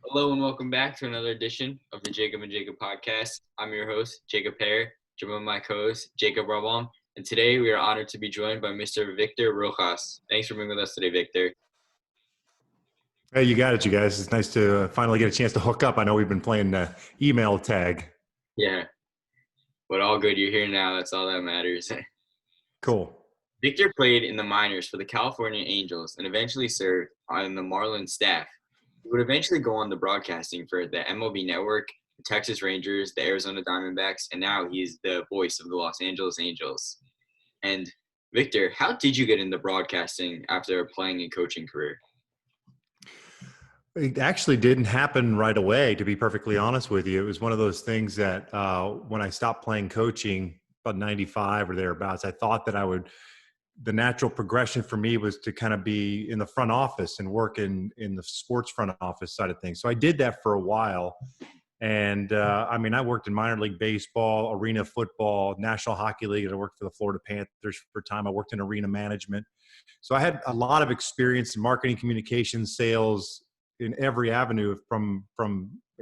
Hello and welcome back to another edition of the Jacob and Jacob podcast. I'm your host, Jacob Pear, joined by my co-host, Jacob Rabon, and today we are honored to be joined by Mr. Victor Rojas. Thanks for being with us today, Victor. Hey, you got it, you guys. It's nice to finally get a chance to hook up. I know we've been playing email tag. Yeah, but all good. You're here now. That's all that matters. Cool. Victor played in the minors for the California Angels and eventually served on the Marlins staff. He would eventually go on the broadcasting for the MLB Network, the Texas Rangers, the Arizona Diamondbacks, and now he's the voice of the Los Angeles Angels. And Victor, how did you get into broadcasting after a playing and coaching career? It actually didn't happen right away, to be perfectly honest with you. It was one of those things that when I stopped playing coaching about 95 or thereabouts, I thought that the natural progression for me was to kind of be in the front office and work in the sports front office side of things. So I did that for a while. And I worked in minor league baseball, arena football, National Hockey League. I worked for the Florida Panthers for a time. I worked in arena management. So I had a lot of experience in marketing, communications, sales in every avenue from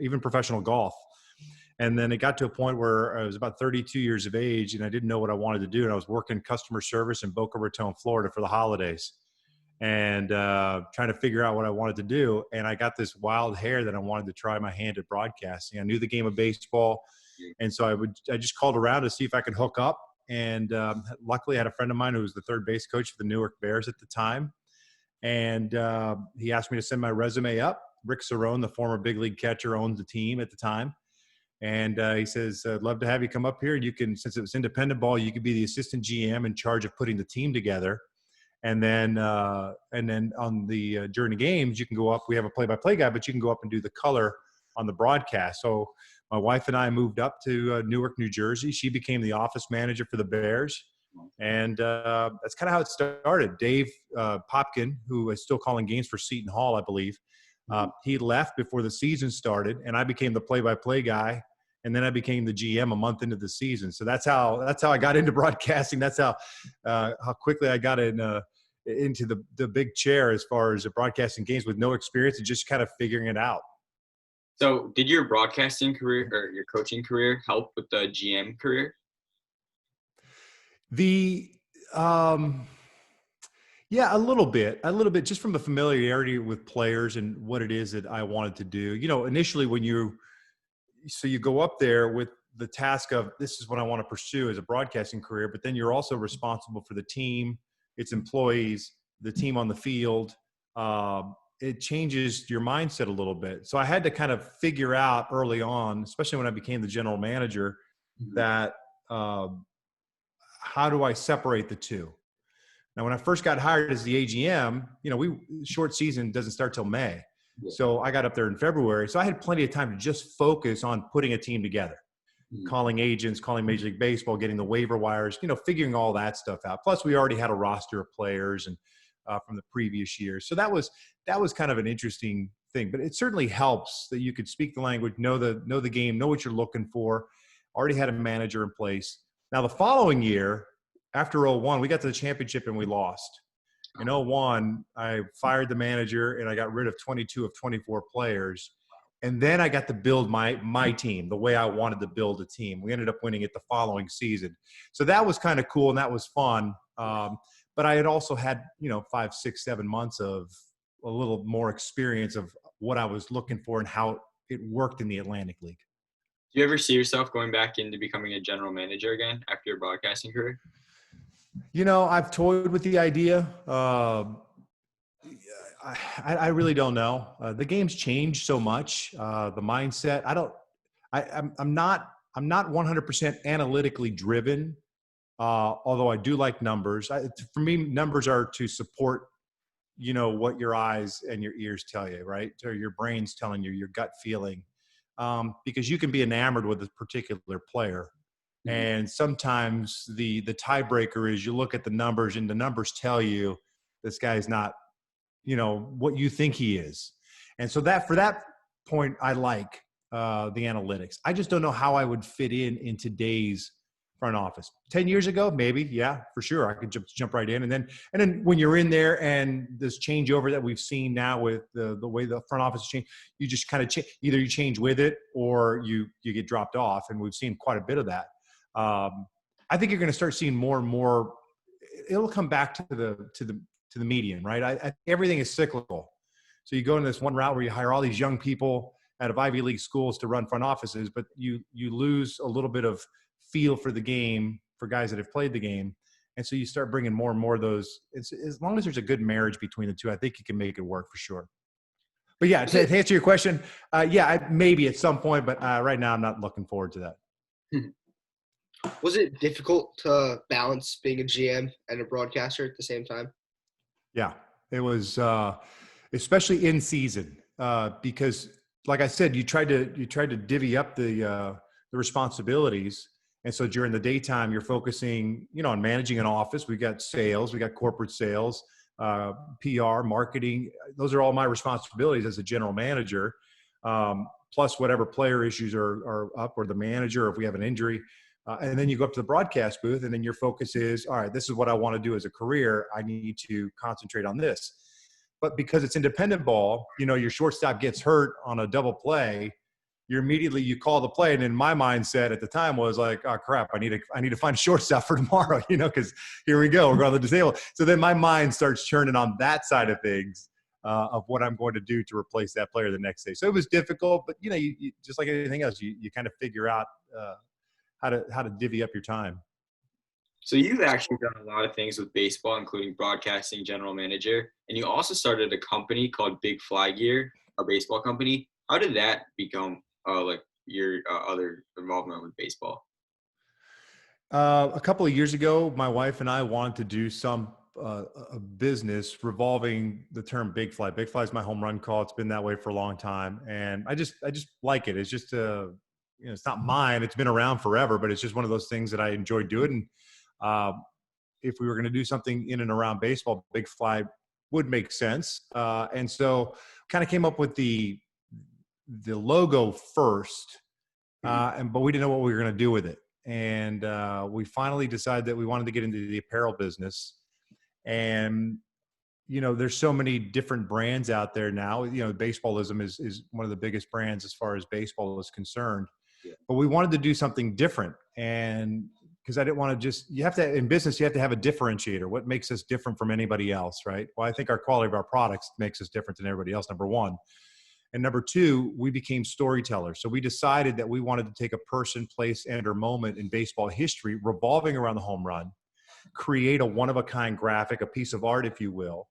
even professional golf. And then it got to a point where I was about 32 years of age and I didn't know what I wanted to do. And I was working customer service in Boca Raton, Florida for the holidays and trying to figure out what I wanted to do. And I got this wild hair that I wanted to try my hand at broadcasting. I knew the game of baseball. And so I just called around to see if I could hook up. And luckily I had a friend of mine who was the third base coach for the Newark Bears at the time. And he asked me to send my resume up. Rick Cerrone, the former big league catcher, owned the team at the time. And he says, I'd love to have you come up here. You can, since it was independent ball, you could be the assistant GM in charge of putting the team together. And then on the during the games, you can go up. We have a play-by-play guy, but you can go up and do the color on the broadcast. So my wife and I moved up to Newark, New Jersey. She became the office manager for the Bears. And that's kind of how it started. Dave Popkin, who is still calling games for Seton Hall, I believe, he left before the season started, and I became the play-by-play guy. And then I became the GM a month into the season. So that's how I got into broadcasting. That's how quickly I got into the big chair as far as broadcasting games with no experience and just kind of figuring it out. So did your broadcasting career or your coaching career help with the GM career? Yeah, a little bit, just from the familiarity with players and what it is that I wanted to do. You know, initially when you go up there with the task of this is what I want to pursue as a broadcasting career, but then you're also responsible for the team, its employees, the team on the field. It changes your mindset a little bit. So I had to kind of figure out early on, especially when I became the general manager, that how do I separate the two? Now, when I first got hired as the AGM, short season doesn't start till May. So I got up there in February. So I had plenty of time to just focus on putting a team together, calling agents, calling Major League Baseball, getting the waiver wires, figuring all that stuff out. Plus, we already had a roster of players and from the previous years. So that was kind of an interesting thing. But it certainly helps that you could speak the language, know the game, know what you're looking for. Already had a manager in place. Now, the following year, after 01, we got to the championship and we lost. In 01, I fired the manager and I got rid of 22 of 24 players. And then I got to build my team the way I wanted to build a team. We ended up winning it the following season. So that was kind of cool and that was fun. But I had also had, 5, 6, 7 months of a little more experience of what I was looking for and how it worked in the Atlantic League. Do you ever see yourself going back into becoming a general manager again after your broadcasting career? I've toyed with the idea. I really don't know. The game's changed so much. The mindset. I'm not 100% analytically driven. Although I do like numbers. For me, numbers are to support, what your eyes and your ears tell you, right? Or your brain's telling you, your gut feeling. Because you can be enamored with a particular player. And sometimes the tiebreaker is you look at the numbers and the numbers tell you this guy's not, what you think he is. And so for that point, I like the analytics. I just don't know how I would fit in today's front office. 10 years ago, maybe, yeah, for sure. I could jump right in. And then when you're in there and this changeover that we've seen now with the way the front office change, you just kind of either you change with it or you get dropped off. And we've seen quite a bit of that. I think you're going to start seeing more and more. It'll come back to the median, right? Everything is cyclical. So you go in this one route where you hire all these young people out of Ivy League schools to run front offices, but you lose a little bit of feel for the game for guys that have played the game. And so you start bringing more and more of those. As long as there's a good marriage between the two, I think you can make it work for sure. But yeah, to answer your question, maybe at some point, but right now I'm not looking forward to that. Was it difficult to balance being a GM and a broadcaster at the same time? Yeah, it was, especially in season, because like I said, you tried to divvy up the responsibilities. And so during the daytime, you're focusing, on managing an office. We got sales, we got corporate sales, PR, marketing. Those are all my responsibilities as a general manager, plus whatever player issues are up, or the manager, or if we have an injury. And then you go up to the broadcast booth, and then your focus is, all right, this is what I want to do as a career. I need to concentrate on this. But because it's independent ball, your shortstop gets hurt on a double play, you call the play. And in my mindset at the time was like, oh crap, I need to find a shortstop for tomorrow, because here we go, we're going to the disabled. So then my mind starts churning on that side of things, of what I'm going to do to replace that player the next day. So it was difficult, but you just like anything else, you kind of figure out how to divvy up your time. So you've actually done a lot of things with baseball, including broadcasting, general manager, and you also started a company called Big Fly Gear, a baseball company. How did that become like your other involvement with baseball? A couple of years ago, my wife and I wanted to do some a business revolving the term Big Fly. Big Fly is my home run call. It's been that way for a long time, and I just like it. It's just it's not mine. It's been around forever, but it's just one of those things that I enjoy doing. And if we were going to do something in and around baseball, Big Fly would make sense. And so kind of came up with the logo first, but we didn't know what we were going to do with it. And we finally decided that we wanted to get into the apparel business. And, there's so many different brands out there now. Baseballism is one of the biggest brands as far as baseball is concerned. Yeah. But we wanted to do something different. And because I didn't want to in business, you have to have a differentiator. What makes us different from anybody else, right? Well, I think our quality of our products makes us different than everybody else, number one. And number two, we became storytellers. So we decided that we wanted to take a person, place, and/or moment in baseball history revolving around the home run, create a one-of-a-kind graphic, a piece of art, if you will,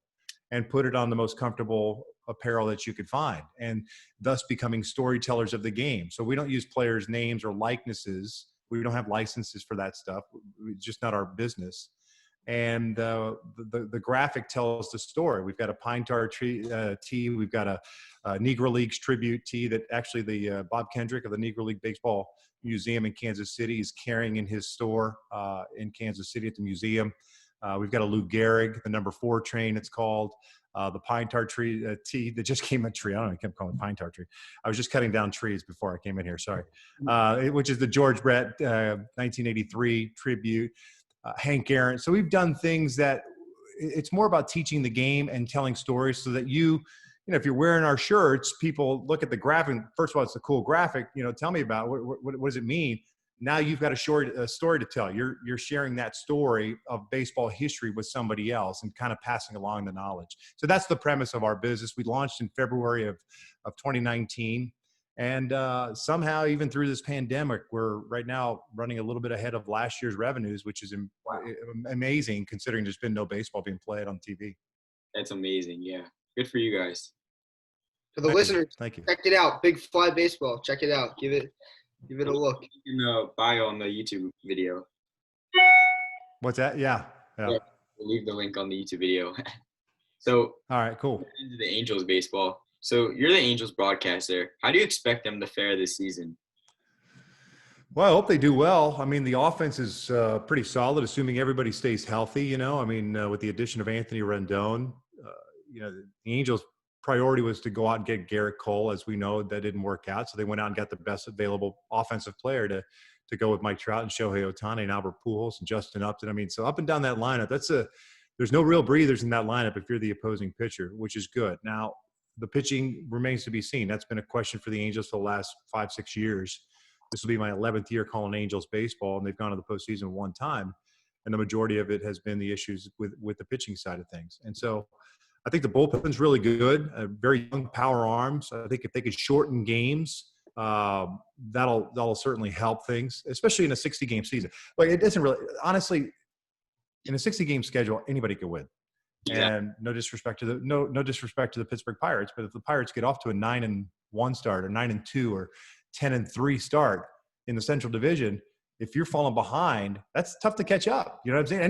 and put it on the most comfortable apparel that you could find, and thus becoming storytellers of the game. So we don't use players' names or likenesses. We don't have licenses for that stuff. It's just not our business. And the graphic tells the story. We've got a pine tar tree tee. We've got a Negro Leagues tribute tee that actually the Bob Kendrick of the Negro League Baseball Museum in Kansas City is carrying in his store in Kansas City at the museum. We've got a Lou Gehrig, the number 4 train, it's called. The pine tar tree tee that just came a tree. I don't know, I kept calling it pine tar tree. I was just cutting down trees before I came in here, sorry. Which is the George Brett 1983 tribute. Hank Aaron. So we've done things that it's more about teaching the game and telling stories so that if you're wearing our shirts, people look at the graphic. First of all, it's a cool graphic. Tell me about it. What does it mean? Now you've got a story to tell. You're sharing that story of baseball history with somebody else and kind of passing along the knowledge. So that's the premise of our business. We launched in February of 2019. And somehow, even through this pandemic, we're right now running a little bit ahead of last year's revenues, which is amazing considering there's been no baseball being played on TV. That's amazing. Yeah. Good for you guys. For the listeners, thank you. Check it out. Big Fly Baseball. Check it out. Give it a look. In the bio on the YouTube video. What's that? Yeah. We'll leave the link on the YouTube video. So, all right, cool. Into the Angels baseball. So you're the Angels broadcaster. How do you expect them to fare this season? Well, I hope they do well. I mean, the offense is pretty solid, assuming everybody stays healthy. With the addition of Anthony Rendon, the Angels' priority was to go out and get Garrett Cole. As we know, that didn't work out. So they went out and got the best available offensive player to to go with Mike Trout and Shohei Ohtani and Albert Pujols and Justin Upton. I mean, so up and down that lineup, there's no real breathers in that lineup if you're the opposing pitcher, which is good. Now, the pitching remains to be seen. That's been a question for the Angels for the last 5-6 years. This will be my 11th year calling Angels baseball, and they've gone to the postseason one time. And the majority of it has been the issues with the pitching side of things. And so I think the bullpen's really good, very young power arms. I think if they could shorten games, that'll certainly help things, especially in a 60-game season. Like, it doesn't really – honestly, in a 60-game schedule, anybody could win. Yeah. And no disrespect to the Pittsburgh Pirates, but if the Pirates get off to a 9-1 start or 9-2 or 10-3 start in the Central Division, if you're falling behind, that's tough to catch up. You know what I'm saying?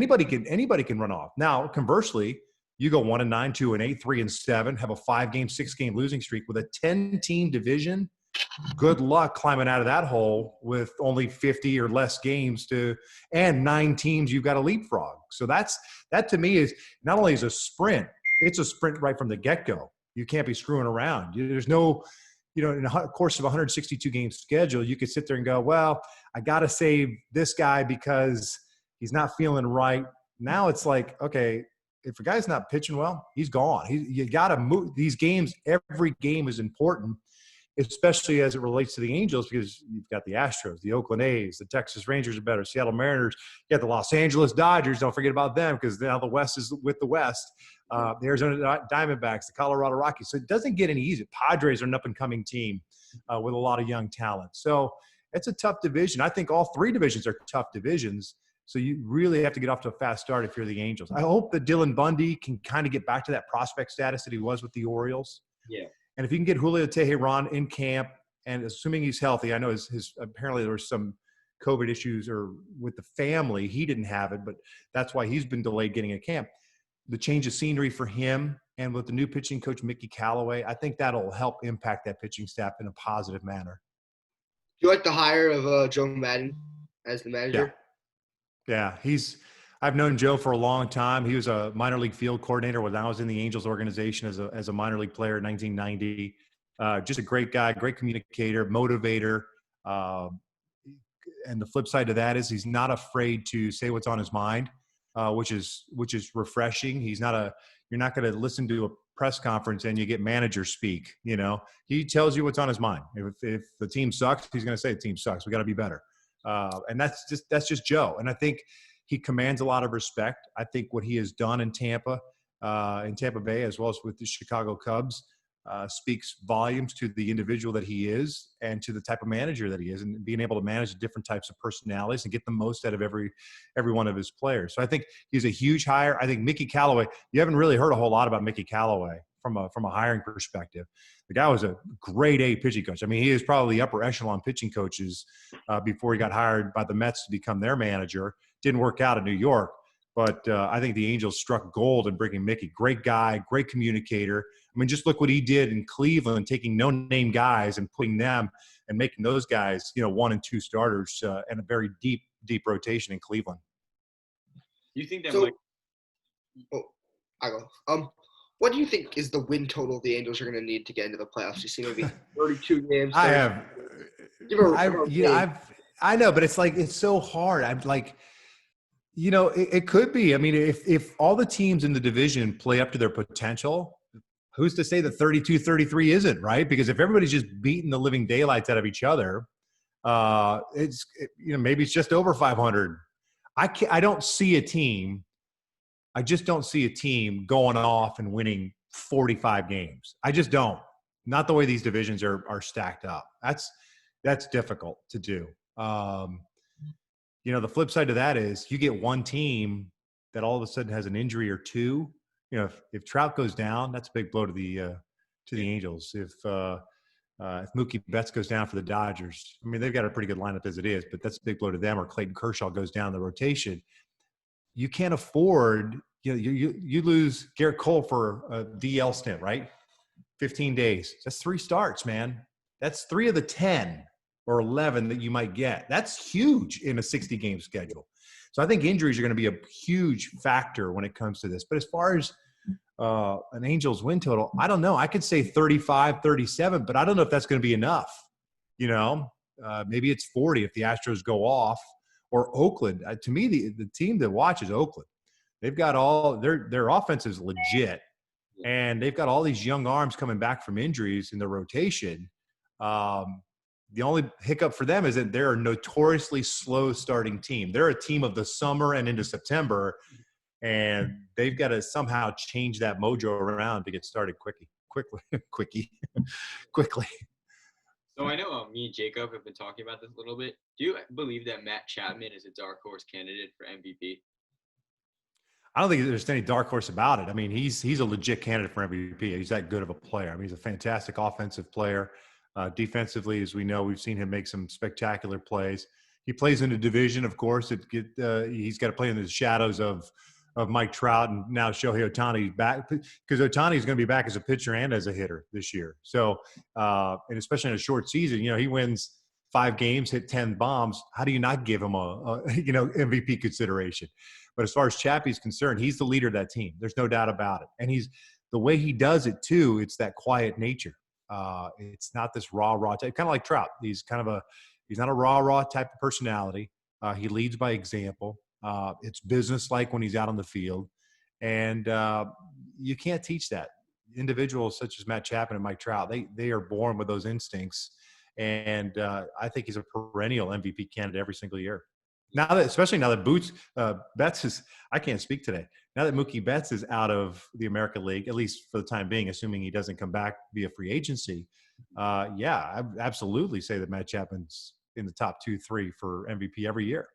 Anybody can run off. Now, conversely, you go 1-9, 2-8, 3-7, have a 5-game, 6-game losing streak with a 10-team division. Good luck climbing out of that hole with only 50 or less games and 9 teams you've got to leapfrog. So that to me is not only is a sprint, it's a sprint right from the get-go. You can't be screwing around. There's no, in the course of a 162 game schedule, you could sit there and go, well, I got to save this guy because he's not feeling right. Now it's like, okay, if a guy's not pitching well, he's gone. You got to move these games. Every game is important, especially as it relates to the Angels, because you've got the Astros, the Oakland A's, the Texas Rangers are better, Seattle Mariners. You got the Los Angeles Dodgers. Don't forget about them, because now the West is with the West. The Arizona Diamondbacks, the Colorado Rockies. So it doesn't get any easier. Padres are an up-and-coming team with a lot of young talent. So it's a tough division. I think all 3 divisions are tough divisions. So you really have to get off to a fast start if you're the Angels. I hope that Dylan Bundy can kind of get back to that prospect status that he was with the Orioles. Yeah. And if you can get Julio Teheran in camp, and assuming he's healthy, I know his apparently there was some COVID issues or with the family. He didn't have it, but that's why he's been delayed getting a camp. The change of scenery for him, and with the new pitching coach, Mickey Callaway, I think that'll help impact that pitching staff in a positive manner. Do you like the hire of Joe Maddon as the manager? Yeah, I've known Joe for a long time. He was a minor league field coordinator when I was in the Angels organization as a minor league player in 1990. Just a great guy, great communicator, motivator. And the flip side of that is he's not afraid to say what's on his mind, which is refreshing. You're not going to listen to a press conference and you get manager speak. He tells you what's on his mind. If the team sucks, he's going to say the team sucks. We got to be better. And that's just Joe. And I think he commands a lot of respect. I think what he has done in Tampa Bay, as well as with the Chicago Cubs, speaks volumes to the individual that he is and to the type of manager that he is, and being able to manage different types of personalities and get the most out of every one of his players. So I think he's a huge hire. I think Mickey Callaway, you haven't really heard a whole lot about Mickey Callaway from a hiring perspective. The guy was a grade A pitching coach. I mean, he is probably the upper echelon pitching coaches before he got hired by the Mets to become their manager. Didn't work out in New York, but I think the Angels struck gold in bringing Mickey. Great guy, great communicator. I mean, just look what he did in Cleveland, taking no-name guys and putting them and making those guys, 1 and 2 starters and a very deep rotation in Cleveland. You think that I go. What do you think is the win total the Angels are going to need to get into the playoffs? You see, maybe 32 games. I know, but it's so hard. I'm like, it could be. I mean, if all the teams in the division play up to their potential, who's to say that 32-33 isn't, right? Because if everybody's just beating the living daylights out of each other, maybe it's just over 500. I don't see a team. I just don't see a team going off and winning 45 games. I just don't. Not the way these divisions are stacked up. That's difficult to do. The flip side to that is you get one team that all of a sudden has an injury or two. If Trout goes down, that's a big blow to the Angels. If Mookie Betts goes down for the Dodgers, I mean, they've got a pretty good lineup as it is, but that's a big blow to them. Or Clayton Kershaw goes down the rotation. You can't afford, you lose Garrett Cole for a DL stint, right? 15 days. That's 3 starts, man. That's 3 of the 10 or 11 that you might get. That's huge in a 60-game schedule. So I think injuries are going to be a huge factor when it comes to this. But as far as an Angels win total, I don't know. I could say 35, 37, but I don't know if that's going to be enough. Maybe it's 40 if the Astros go off, or Oakland. To me, the team to watch is Oakland. They've got all their offense is legit, and they've got all these young arms coming back from injuries in the rotation. The only hiccup for them is that they're a notoriously slow starting team. They're a team of the summer and into September, and they've got to somehow change that mojo around to get started quickly. So I know me and Jacob have been talking about this a little bit. Do you believe that Matt Chapman is a dark horse candidate for MVP? I don't think there's any dark horse about it. I mean, he's a legit candidate for MVP. He's that good of a player. I mean, he's a fantastic offensive player. Defensively, as we know, we've seen him make some spectacular plays. He plays in a division, of course. He's got to play in the shadows of Mike Trout and now Shohei Ohtani back, because Ohtani is going to be back as a pitcher and as a hitter this year. So, and especially in a short season, he wins 5 games, hit 10 bombs. How do you not give him a MVP consideration? But as far as Chappie's concerned, he's the leader of that team. There's no doubt about it. And the way he does it too, it's that quiet nature. It's not this rah type, kind of like Trout. He's not a rah type of personality. He leads by example. It's business-like when he's out on the field. And you can't teach that. Individuals such as Matt Chapman and Mike Trout, they are born with those instincts. And I think he's a perennial MVP candidate every single year. Especially now that Betts is – I can't speak today. Now that Mookie Betts is out of the American League, at least for the time being, assuming he doesn't come back via free agency, I absolutely say that Matt Chapman's in the top 2-3 for MVP every year.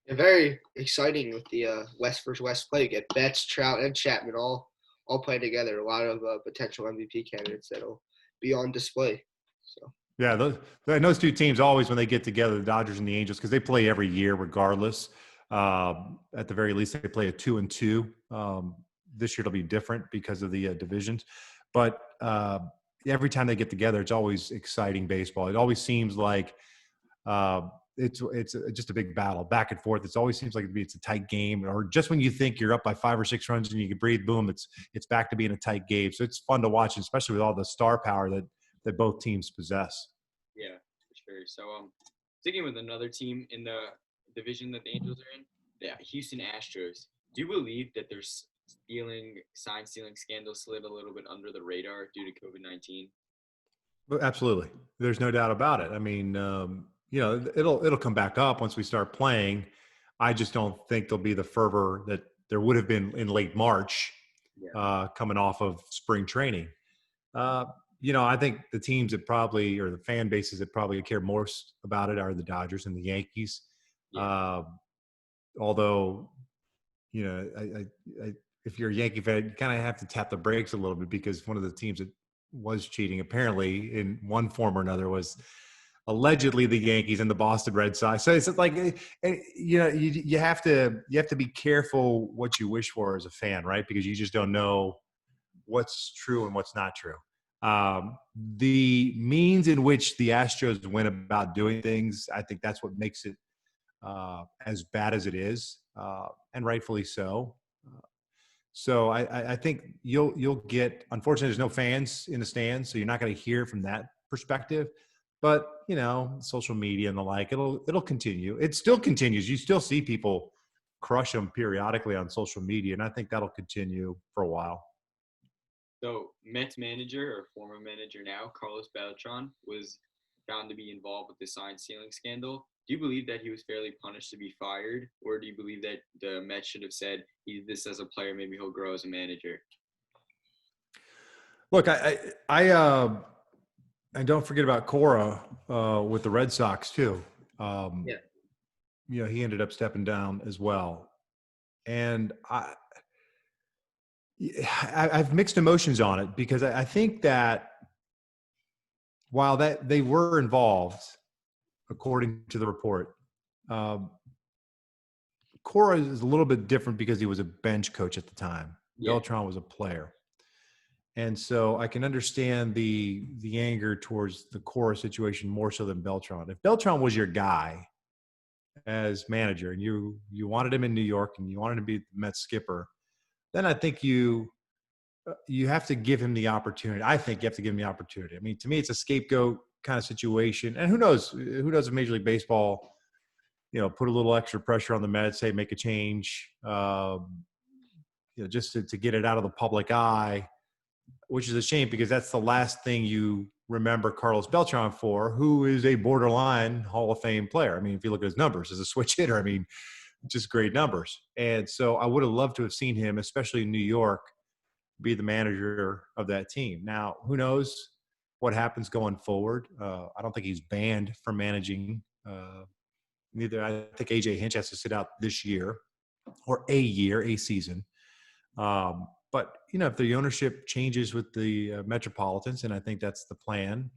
Yeah, very exciting with the West versus West play. You get Betts, Trout, and Chapman all playing together. A lot of potential MVP candidates that'll be on display. So. Yeah, those two teams always, when they get together, the Dodgers and the Angels, because they play every year regardless. At the very least, they play a 2-2. This year it'll be different because of the divisions. But every time they get together, it's always exciting baseball. It always seems like it's just a big battle, back and forth. It always seems like it's a tight game, or just when you think you're up by 5 or 6 runs and you can breathe, boom, it's back to being a tight game. So it's fun to watch, especially with all the star power that both teams possess. Yeah, for sure. So, sticking with another team in the division that the Angels are in, the Houston Astros. Do you believe that their sign stealing scandal slid a little bit under the radar due to COVID-19? Absolutely. There's no doubt about it. I mean, it'll come back up once we start playing. I just don't think there'll be the fervor that there would have been in late March, coming off of spring training. I think the teams that probably, or the fan bases that probably care most about it, are the Dodgers and the Yankees. Yeah. Although, if you're a Yankee fan, you kind of have to tap the brakes a little bit, because one of the teams that was cheating, apparently in one form or another, was allegedly the Yankees and the Boston Red Sox. So it's like, you have to be careful what you wish for as a fan, right? Because you just don't know what's true and what's not true. The means in which the Astros went about doing things, I think that's what makes it as bad as it is, and rightfully so. So I think you'll get, unfortunately, there's no fans in the stands, so you're not going to hear from that perspective. But social media and the like, it'll continue. It still continues. You still see people crush them periodically on social media, and I think that'll continue for a while. So Mets manager, or former manager now, Carlos Beltran, was found to be involved with the sign stealing scandal. Do you believe that he was fairly punished to be fired, or do you believe that the Mets should have said, he's this as a player, maybe he'll grow as a manager? Look, I don't forget about Cora with the Red Sox too. He ended up stepping down as well, and I have mixed emotions on it, because I think that while that they were involved, according to the report, Cora is a little bit different because he was a bench coach at the time. Yeah. Beltran was a player. And so I can understand the anger towards the Cora situation more so than Beltran. If Beltran was your guy as manager, and you wanted him in New York and you wanted him to be the Mets skipper, then I think you have to give him the opportunity. I think you have to give him the opportunity. I mean, to me, it's a scapegoat kind of situation. And who knows if Major League Baseball, put a little extra pressure on the Mets, say make a change, just to get it out of the public eye, which is a shame because that's the last thing you remember Carlos Beltran for, who is a borderline Hall of Fame player. I mean, if you look at his numbers as a switch hitter, I mean, just great numbers. And so I would have loved to have seen him, especially in New York, be the manager of that team. Now, who knows what happens going forward? I don't think he's banned from managing. Neither. I think AJ Hinch has to sit out this year or a season. But, if the ownership changes with the Metropolitans, and I think that's the plan,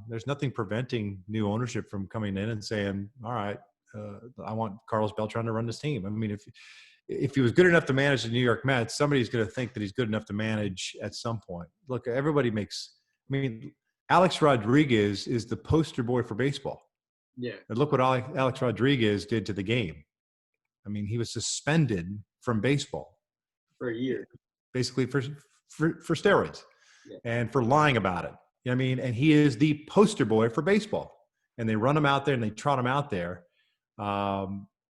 there's nothing preventing new ownership from coming in and saying, all right, I want Carlos Beltran to run this team. I mean, if he was good enough to manage the New York Mets, somebody's going to think that he's good enough to manage at some point. Look, Alex Rodriguez is the poster boy for baseball. Yeah. And look what Alex Rodriguez did to the game. I mean, he was suspended from baseball for a year, basically for steroids, yeah, and for lying about it. I mean, and he is the poster boy for baseball. And they run him out there and they trot him out there. I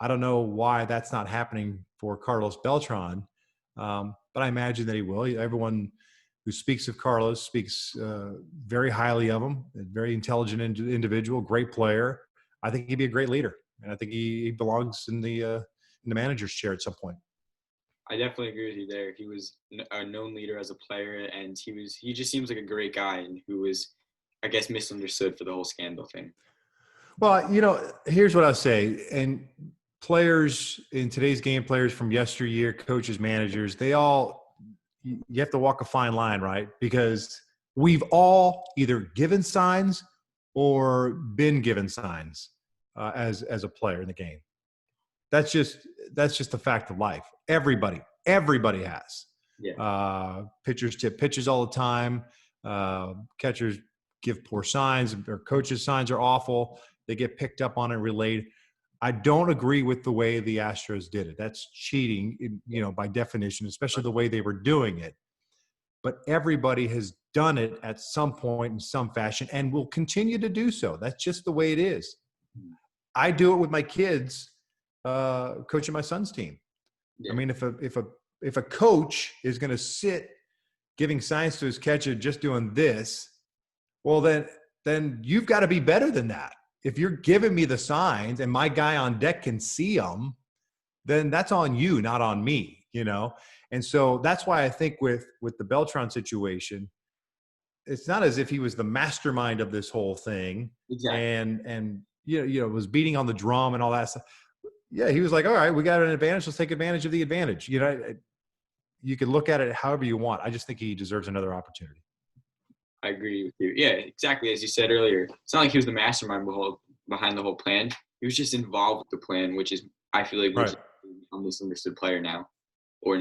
don't know why that's not happening for Carlos Beltran, but I imagine that he will. Everyone who speaks of Carlos speaks very highly of him. A very intelligent individual, great player. I think he'd be a great leader, and I think he belongs in the manager's chair at some point. I definitely agree with you there. He was a known leader as a player, and he just seems like a great guy, and who was, I guess, misunderstood for the whole scandal thing. Well, here's what I'll say. And players in today's game, players from yesteryear, coaches, managers, you have to walk a fine line, right? Because we've all either given signs or been given signs as a player in the game. That's just a fact of life. Everybody has. Yeah. Pitchers tip pitches all the time. Catchers give poor signs. Or coaches' signs are awful. They get picked up on and relayed. I don't agree with the way the Astros did it. That's cheating, by definition, especially the way they were doing it. But everybody has done it at some point in some fashion and will continue to do so. That's just the way it is. I do it with my kids, coaching my son's team. Yeah. I mean, if a coach is going to sit giving signs to his catcher just doing this, well, then you've got to be better than that. If you're giving me the signs and my guy on deck can see them, then that's on you, not on me, And so that's why I think with the Beltran situation, it's not as if he was the mastermind of this whole thing. Exactly. And was beating on the drum and all that stuff. Yeah, he was like, all right, we got an advantage. Let's take advantage of the advantage. You can look at it however you want. I just think he deserves another opportunity. I agree with you. Yeah, exactly. As you said earlier, it's not like he was the mastermind behind the whole plan. He was just involved with the plan, which is, I feel like, right. a misunderstood player now.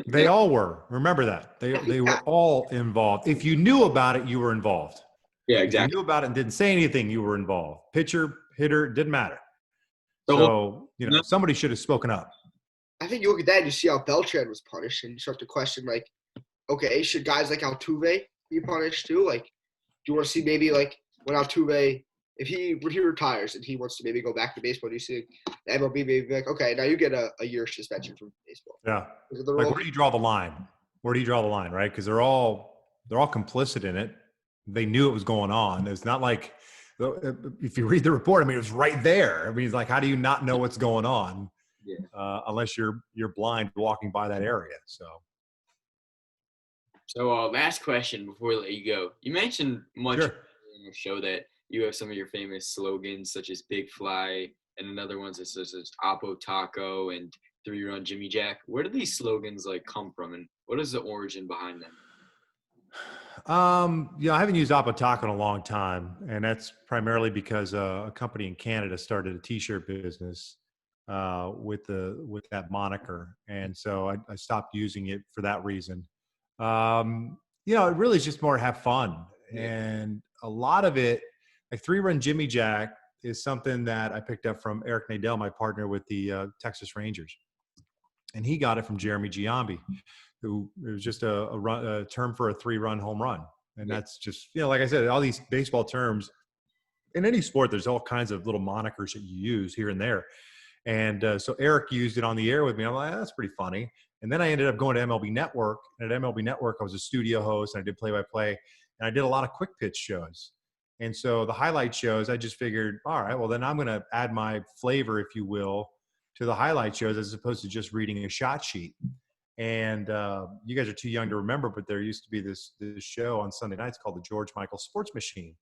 They all were. Remember that. They were all involved. If you knew about it, you were involved. Yeah, exactly. If you knew about it and didn't say anything, you were involved. Pitcher, hitter, didn't matter. Somebody should have spoken up. I think you look at that and you see how Beltran was punished, and you start to question, like, okay, should guys like Altuve be punished too? Like, do you want to see maybe like when Altuve, when he retires and he wants to maybe go back to baseball, do you see the MLB maybe be like, okay, now you get a year suspension from baseball? Yeah. Like, where do you draw the line? Right? Because they're all complicit in it. They knew it was going on. It's not like, if you read the report, I mean, it was right there. I mean, it's like, how do you not know what's going on? Yeah. Unless you're blind walking by that area. So last question before we let you go. You mentioned much in your show that you have some of your famous slogans such as Big Fly and another ones such as Oppo Taco and 3-Run Jimmy Jack. Where do these slogans come from, and what is the origin behind them? I haven't used Oppo Taco in a long time, and that's primarily because a company in Canada started a T-shirt business with that moniker, and so I stopped using it for that reason. It really is just more have fun. And a lot of it, like 3-Run Jimmy Jack, is something that I picked up from Eric Nadel, my partner with the Texas Rangers. And he got it from Jeremy Giambi, who it was just a term for a 3-run home run. And that's just, like I said, all these baseball terms in any sport, there's all kinds of little monikers that you use here and there. And so Eric used it on the air with me. I'm like, that's pretty funny. And then I ended up going to MLB Network. And at MLB Network, I was a studio host and I did play-by-play. And I did a lot of quick pitch shows. And so the highlight shows, I just figured, all right, well, then I'm going to add my flavor, if you will, to the highlight shows as opposed to just reading a shot sheet. And you guys are too young to remember, but there used to be this show on Sunday nights called the George Michael Sports Machine.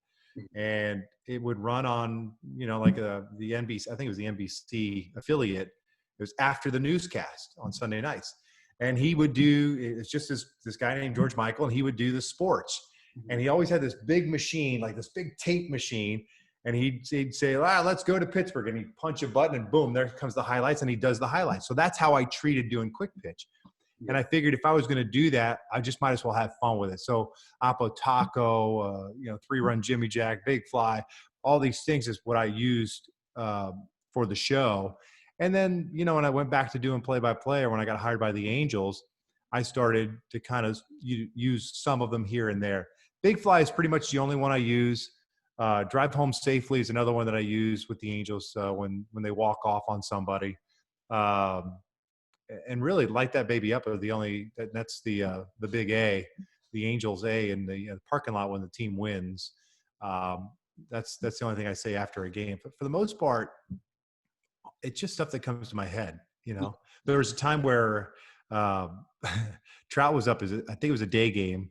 And it would run on, like the NBC, I think it was the NBC affiliate. It was after the newscast on Sunday nights. And he would it's just this guy named George Michael, and he would do the sports. And he always had this big machine, like this big tape machine. And he'd say, let's go to Pittsburgh. And he'd punch a button and boom, there comes the highlights, and he does the highlights. So that's how I treated doing quick pitch. And I figured if I was going to do that, I just might as well have fun with it. So Oppo Taco, 3-run Jimmy Jack, Big Fly, all these things is what I used for the show. And then, when I went back to doing play-by-play, or when I got hired by the Angels, I started to kind of use some of them here and there. Big Fly is pretty much the only one I use. Drive Home Safely is another one that I use with the Angels when they walk off on somebody. And really light that baby up are that's the big A, the Angels A in the parking lot when the team wins. That's the only thing I say after a game. But for the most part, it's just stuff that comes to my head. There was a time where Trout was up I think it was a day game,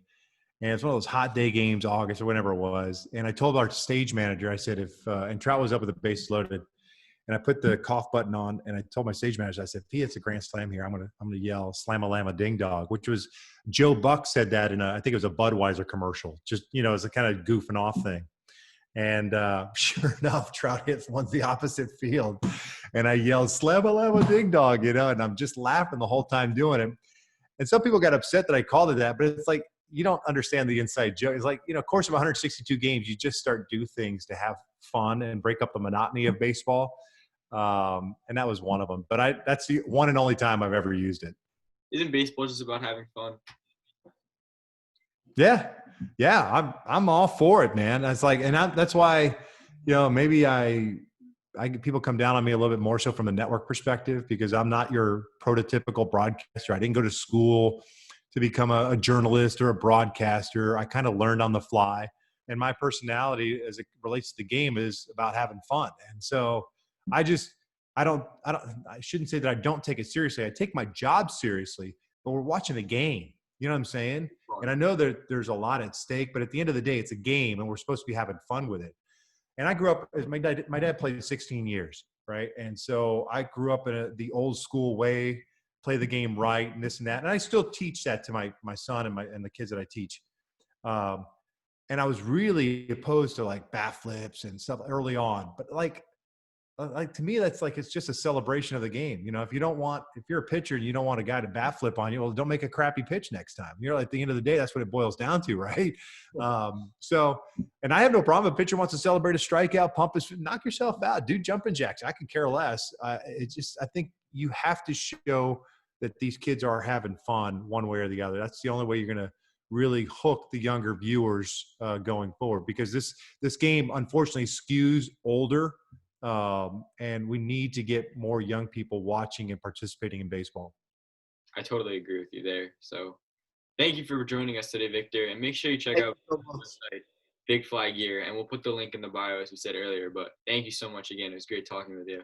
and it's one of those hot day games, August or whenever it was. And I told our stage manager, I said, and Trout was up with the bases loaded. And I put the cough button on, and I told my stage manager, I said, if he hits a grand slam here, I'm gonna yell "Slam-a-lama ding dog," which was Joe Buck said that I think it was a Budweiser commercial. Just it's a kind of goofing off thing. And sure enough, Trout hits one's the opposite field, and I yelled "Slam-a-lama ding dog," and I'm just laughing the whole time doing it. And some people got upset that I called it that, but it's like you don't understand the inside joke. It's like course of 162 games, you just start do things to have fun and break up the monotony of baseball. And that was one of them, but that's the one and only time I've ever used it. Isn't baseball just about having fun? Yeah. I'm all for it, man. That's like, and that's why, maybe people come down on me a little bit more so from a network perspective, because I'm not your prototypical broadcaster. I didn't go to school to become a journalist or a broadcaster. I kind of learned on the fly, and my personality as it relates to the game is about having fun. And so I shouldn't say that I don't take it seriously. I take my job seriously, but we're watching a game. You know what I'm saying? And I know that there's a lot at stake, but at the end of the day, it's a game, and we're supposed to be having fun with it. And I grew up as my dad played 16 years, right? And so I grew up in the old school way, play the game right, and this and that. And I still teach that to my son and the kids that I teach. And I was really opposed to like bat flips and stuff early on, but like to me, that's like, it's just a celebration of the game. If you're a pitcher and you don't want a guy to bat flip on you, well, don't make a crappy pitch next time. At the end of the day, that's what it boils down to, right? And I have no problem if a pitcher wants to celebrate a strikeout, knock yourself out, do jumping jacks. I could care less. I think you have to show that these kids are having fun one way or the other. That's the only way you're going to really hook the younger viewers going forward, because this game unfortunately skews older. And we need to get more young people watching and participating in baseball. I totally agree with you there. So thank you for joining us today, Victor. And make sure you check out the website, Big Fly Gear, and we'll put the link in the bio as we said earlier. But thank you so much again. It was great talking with you.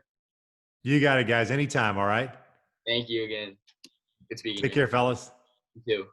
You got it, guys. Anytime, all right? Thank you again. Good speaking. Take care, fellas. You too.